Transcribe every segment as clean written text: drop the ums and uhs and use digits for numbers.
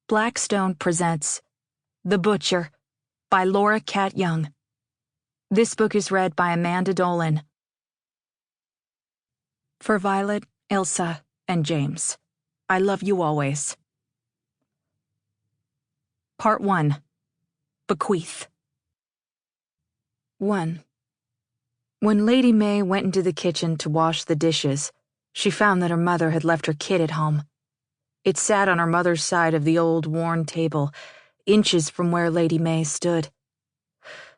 Blackstone presents The Butcher by Laura Cat Young. This book is read by Amanda Dolan. For Violet, Ilsa, and James, I love you always. Part 1. Bequeath. 1. When Lady Mae went into the kitchen to wash the dishes, she found that her mother had left her kit at home. It sat on her mother's side of the old, worn table, inches from where Lady Mae stood.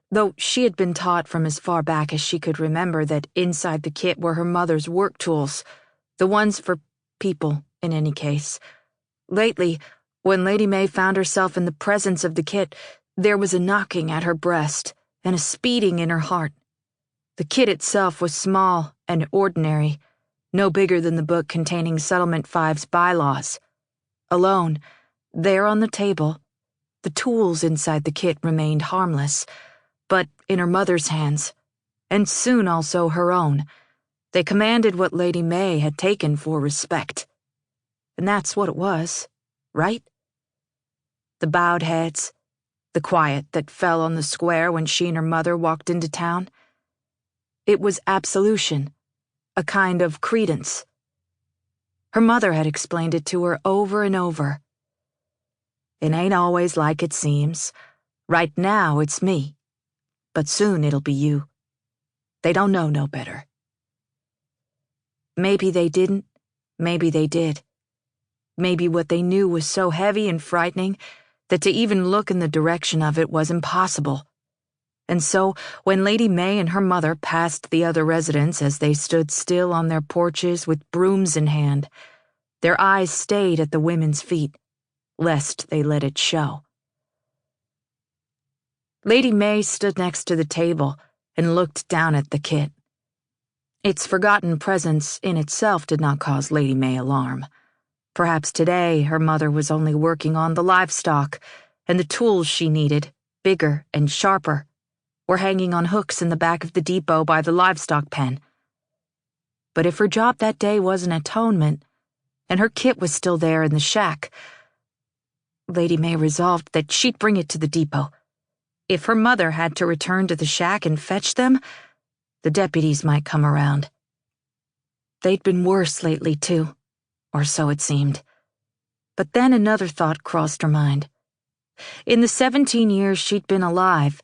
Though she had been taught from as far back as she could remember that inside the kit were her mother's work tools, the ones for people, in any case. Lately, when Lady Mae found herself in the presence of the kit, there was a knocking at her breast and a speeding in her heart. The kit itself was small and ordinary, no bigger than the book containing Settlement 5's bylaws. Alone, there on the table, the tools inside the kit remained harmless, but in her mother's hands, and soon also her own, they commanded what Lady Mae had taken for respect. And that's what it was, right? The bowed heads, the quiet that fell on the square when she and her mother walked into town. It was absolution, a kind of credence. Her mother had explained it to her over and over. It ain't always like it seems. Right now it's me, but soon it'll be you. They don't know no better. Maybe they didn't, maybe they did. Maybe what they knew was so heavy and frightening that to even look in the direction of it was impossible. And so, when Lady Mae and her mother passed the other residents as they stood still on their porches with brooms in hand, their eyes stayed at the women's feet, lest they let it show. Lady Mae stood next to the table and looked down at the kit. Its forgotten presence in itself did not cause Lady Mae alarm. Perhaps today her mother was only working on the livestock, and the tools she needed, bigger and sharper, were hanging on hooks in the back of the depot by the livestock pen. But if her job that day was an atonement, and her kit was still there in the shack, Lady Mae resolved that she'd bring it to the depot. If her mother had to return to the shack and fetch them, the deputies might come around. They'd been worse lately, too, or so it seemed. But then another thought crossed her mind. In the 17 years she'd been alive,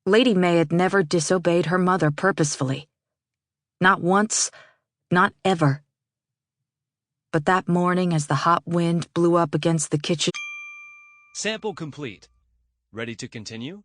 Lady Mae had never disobeyed her mother purposefully. Not once, not ever. But that morning as the hot wind blew up against the kitchen... Sample complete. Ready to continue?